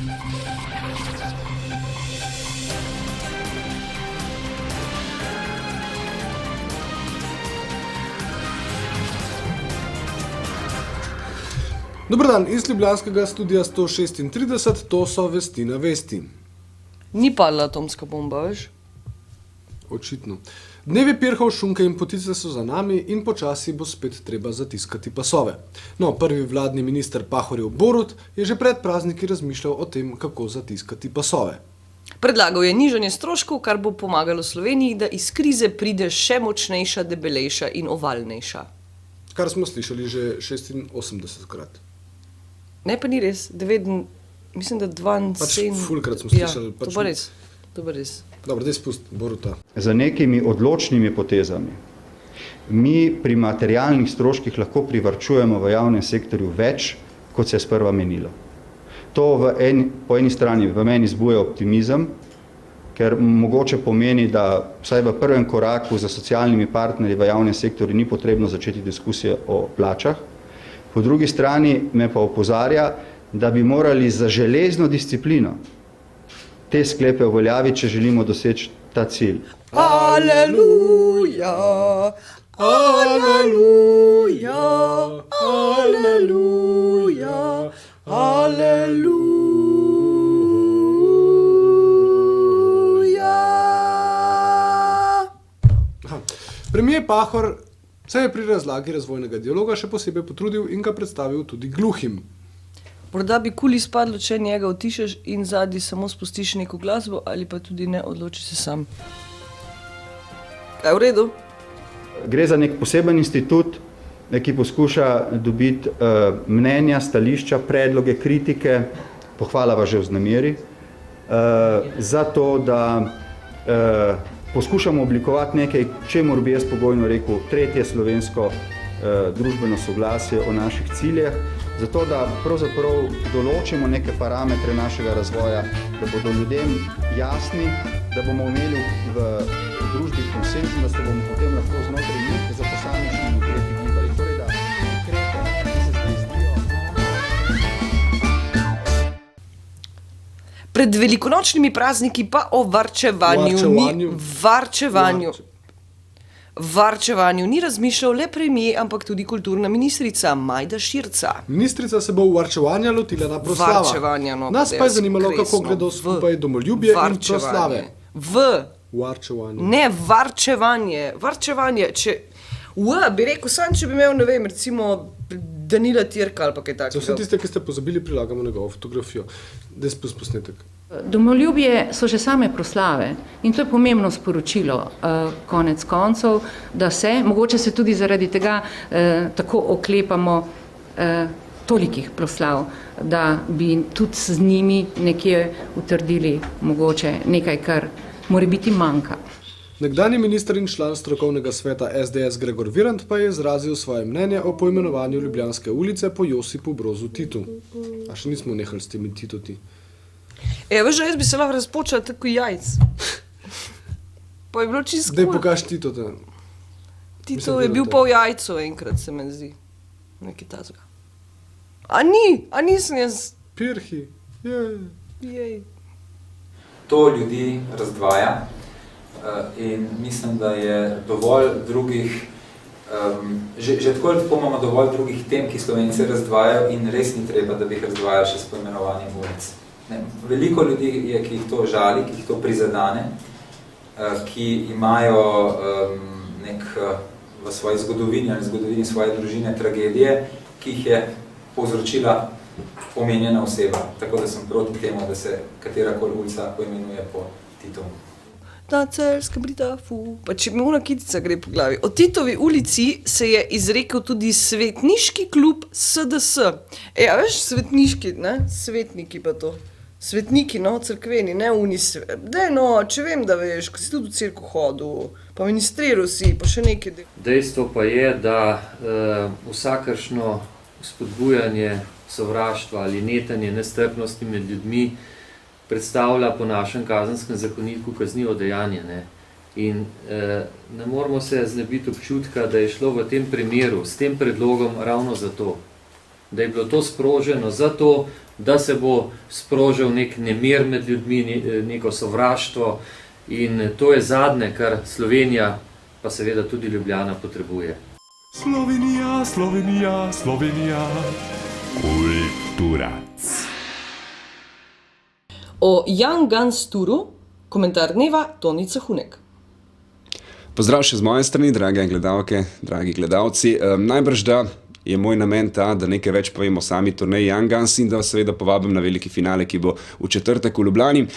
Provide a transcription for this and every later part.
Dober dan, iz ljubljanskega studia 136, to so Vesti na vesti. Ni padla atomska bomba, veš? Očitno. Dnevi pirhov, šunke in potice so za nami in počasi bo spet treba zatiskati pasove. No, prvi vladni minister Pahorjev Borut je že pred prazniki razmišljal o tem, kako zatiskati pasove. Predlagal je nižanje stroškov, kar bo pomagalo Sloveniji, da iz krize pride še močnejša, debelejša in ovalnejša. Kar smo slišali že 86-krat. Ne, pa ni res. Mislim, da 72... Pač fulkrat smo slišali. Ja, to pa res. Dobro, daj spust Boruta. Za nekimi odločnimi potezami mi pri materialnih stroških lahko privarčujemo v javnem sektorju več, kot se je sprva menilo. To po eni strani v meni zbuja optimizem, ker mogoče pomeni, da vsaj v prvem koraku za socialnimi partnerji v javnem sektorju ni potrebno začeti diskusije o plačah. Po drugi strani me pa opozarja, da bi morali za železno disciplino te sklepe uveljaviti, če želimo doseči ta cilj. Aleluja, aleluja, aleluja, aleluja. Premier Pahor se je pri razlagi razvojnega dialoga še posebej potrudil in ga predstavil tudi gluhim. Morda bi kul izpadlo, če njega utišeš in zadnji samo spustiš neko glasbo ali pa tudi ne odloči se sam. Kaj v redu? Gre za nek poseben institut, ki poskuša dobiti mnenja, stališča, predloge, kritike, pohvala vas že vznemeri, za to, da poskušamo oblikovati nekaj, čemur bi jaz pogojno rekel, tretje slovensko družbeno soglasje o naših ciljih, zato da pravzaprav določimo neke parametre našega razvoja, da bodo ljudem jasni, da bomo imeli v družbi konsenz in da se bomo potem lahko znotraj njih za posamičnimi ukrepi gibali. Torej, da ukrepe, ki se zdaj zdijo... Pred velikonočnimi prazniki pa o varčevanju ni razmišljal le premier, ampak tudi kulturna ministrica Majda Širca. Ministrica se bo varčevanja lotila na proslavah. Nas pa je zanimalo, kako gredo skupaj domoljubje in proslave. Ne, varčevanje. Bi rekel, sam če bi imel, ne vem, recimo Danila Tirka ali pa kaj takega. Za vse tiste, ki ste pozabili, prilagamo njegovo fotografijo. Daj spust posnetek. Domoljubje so že same proslave in to je pomembno sporočilo, konec koncev, da mogoče se tudi zaradi tega tako oklepamo tolikih proslav, da bi tudi z njimi nekje utrdili mogoče nekaj, kar mora biti manjka. Nekdanji minister in član strokovnega sveta SDS Gregor Virant pa je izrazil svoje mnenje o poimenovanju Ljubljanske ulice po Josipu Brozu Titu. A še nismo nehali s temi Titoti. Veš, jaz bi se lahko razpočala tako jajc. Pa je bilo čisto cool. Daj pokaž Titota. Tito je bil pol jajco enkrat, se me zdi. Nekaj tazga. A nisem jaz. Pirhi. Jej. To ljudi razdvaja in mislim, da je dovolj drugih, že tako imamo dovolj drugih tem, ki Slovence razdvajajo in res ni treba, da bi jih razdvajali še s poimenovanjem ulic. Veliko ljudi je, ki jih to žali, ki jih to prizadane, ki imajo v svoji zgodovini ali zgodovini svoje družine tragedije, ki jih je povzročila omenjena oseba. Tako da sem proti temu, da se katerakoli ulica poimenuje po Titu. Na Celjskem Britafu. Pa če mi ona kitica gre po glavi. O Titovi ulici se je izrekel tudi svetniški klub SDS. A veš, svetniški, ne? Svetniki pa to. Svetniki, no, crkveni, ne če vem, da veš, ko si tudi v cerku hodil, pa ministriral si, pa še nekaj. Dejstvo pa je, da vsakršno spodbujanje sovraštva ali netanje nestrpnosti med ljudmi predstavlja po našem kazenskem zakoniku kaznivo dejanje. In ne moramo se znebiti občutka, da je šlo v tem primeru s tem predlogom ravno za to. da je bilo to sproženo zato, da se bo sprožil nek nemir med ljudmi, neko sovraštvo in to je zadnje, kar Slovenija, pa seveda tudi Ljubljana potrebuje. Slovenija, Slovenija, Slovenija. Kulturac. O Young Guns turu komentar dneva Tonica Hunek. Pozdrav še z moje strani, drage gledalke, dragi gledalci. Najbrž da je moj namen ta, da nekaj več povem o sami turneji Young Guns in da seveda povabim na veliki finale, ki bo v četrtek v Ljubljani.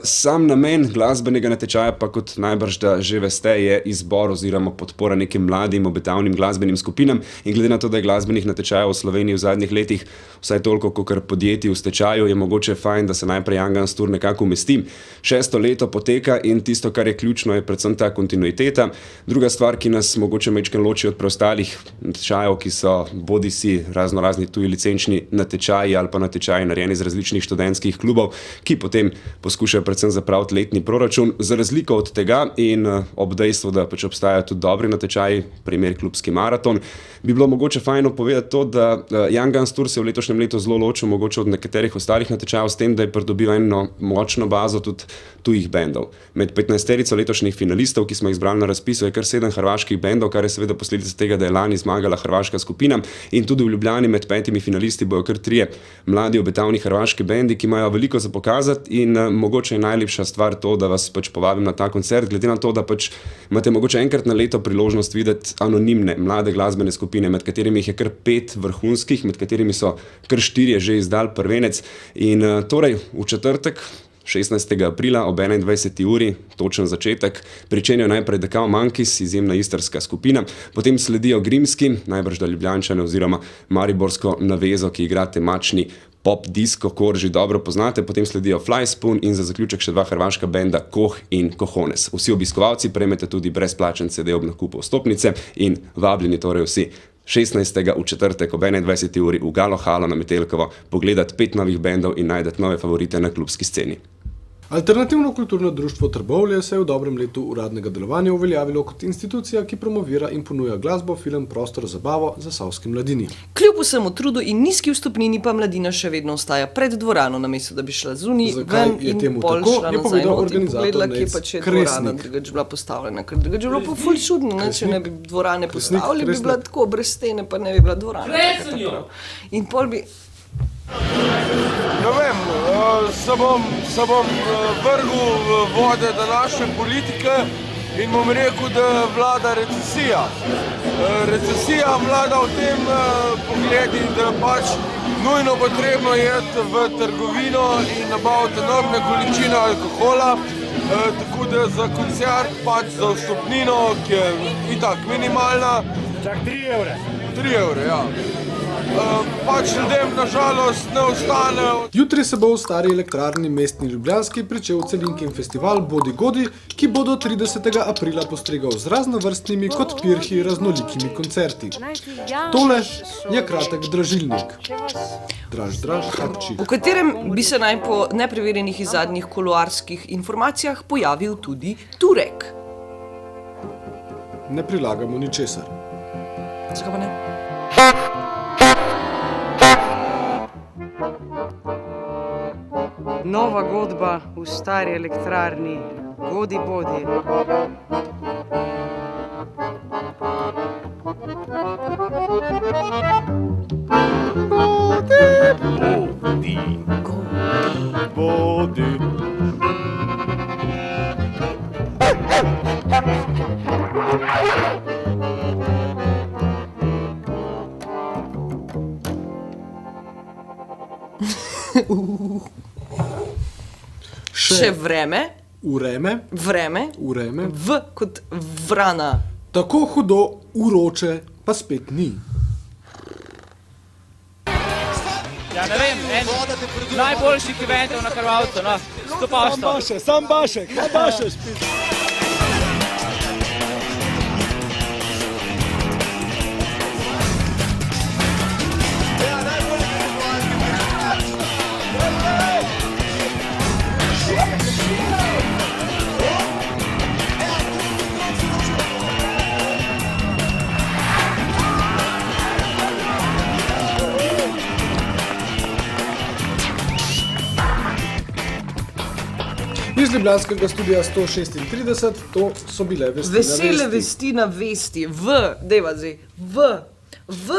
Sam namen glasbenega natečaja pa, kot najbrž da že veste, je izbor oziroma podpora nekim mladim, obetavnim glasbenim skupinam in glede na to, da je glasbenih natečajev v Sloveniji v zadnjih letih vsaj toliko, kakor podjetij v stečaju, je mogoče fajn, da se najprej Young Guns Tour nekako umesti. 6. leto poteka in tisto, kar je ključno, je predvsem ta kontinuiteta. Druga stvar, ki nas mogoče majčkeno loči od preostalih natečajev, ki so bodi si raznorazni tuji licenčni natečaji ali pa natečaji narejeni iz različnih študentskih klubov, ki potem poskušajo predvsem zapraviti letni proračun. Za razliko od tega in ob dejstvu, da pač obstajajo tudi dobri natečaji, primer klubski maraton, bi bilo mogoče fajno povedati to, da Young Guns Tour se v letošnjem letu zelo ločil mogoče od nekaterih ostalih natečajev s tem, da je pridobil eno močno bazo tudi tujih bendov. Med 15-terico letošnjih finalistov, ki smo jih izbrali na razpisu, je kar 7 hrvaških bendov, kar je seveda posledica tega, da je lani zmagala hrvaška skupina. In tudi v Ljubljani med 5 finalisti bojo kar 3 mladi obetavni hrvaški bendi, ki imajo veliko za pokazati in mogoče je najlepša stvar to, da vas pač povabim na ta koncert, glede na to, da pač imate mogoče enkrat na leto priložnost videti anonimne mlade glasbene skupine, med katerimi jih je kar 5 vrhunskih, med katerimi so kar 4 že izdali prvenec in torej v četrtek 16. aprila ob 21. uri, točen začetek, pričenjajo najprej The Cow Monkeys, izjemna istrska skupina, potem sledijo Grimski, najbrž da Ljubljančane oziroma mariborsko navezo, ki igra temačni pop disco, kor že dobro poznate, potem sledijo Fly Spoon in za zaključek še 2 hrvaška benda Koh in Cojones. Vsi obiskovalci prejmete tudi brezplačen CD ob nakupu vstopnice in vabljeni torej vsi 16. v četrtek ob 21. uri v Galo Halo na Metelkovo pogledati 5 novih bendov in najdete nove favorite na klubski sceni. Alternativno kulturno društvo Trbovlje se je v dobrem letu uradnega delovanja uveljavilo kot institucija, ki promovira in ponuja glasbo, film, prostor, zabavo za savski mladini. Kljub vsemu trudu in nizki vstopnini pa mladina še vedno ostaja pred dvorano, namesto da bi šla zunaj ven in pol šla nazaj not in pogledala, kje pa če je dvorana drugač bila postavljena. Ker drugač je bilo pa ful čudno, če ne bi dvorane postavili, bi bila tako brez stene, pa ne bi bila dvorana. In pol bi... Ne vem, se bom vrgel v vode današnje politike in bom rekel, da vlada recesija. Recesija vlada v tem pogledu, da pač nujno potrebno iti v trgovino in nabaviti enormne količine alkohola, tako da za koncert pač za vstopnino, ki je itak minimalna. Čak 3 evre. 3 evre, ja. Pač ljudem nažalost ne ostane. Jutri se bo v stari elektrarni mestni Ljubljanski pričel celinkin festival Bodi Godi, ki bo do 30. aprila postregal z raznovrstnimi kot pirhi raznolikimi koncerti. Tole je kratek dražilnik. Draž, harči. V katerem bi se naj po nepreverjenih iz zadnjih kuluarskih informacijah pojavil tudi Turek. Ne prilagamo ničesar. Zakaj pa ne? Nova godba v stari elektrarni. Godi, bodi. Bodi. Še vreme. Ureme. Vreme. Ureme. V kot vrana. Tako hudo, uroče, pa spet ni. Ja, ne vem, najboljših eventov na Hrvatsko, no, 100%. Sam Bašek, spet. Iz ljubljanskega studia 136, to so bile vesti na Vesele vesti. vesti na vesti. Deva zdaj.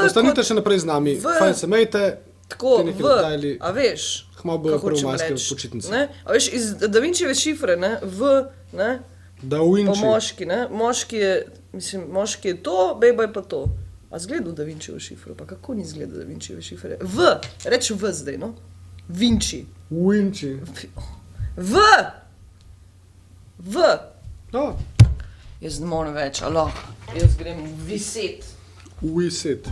Ostanite še naprej z nami, fajn se mejte. Tako, ti neki detajli. a veš, Kmalu bojo kako hočem prvomajske reči, počitnice. ne? A veš, iz Da Vinčijeve šifre, ne, ne, Da po Vinci. moški, ne, moški je to, beba je pa to. A zgledal Da Vinčijevo šifro, pa kako ni zgledal Da Vinčijeve šifre? Reči V zdaj, no. Vinči. Vinci. No. Jaz ne morem več, alo, jaz grem viset. Viset.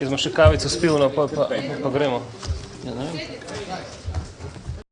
Jaz smo še kavico spili, no pa gremo. Ja, ne vem.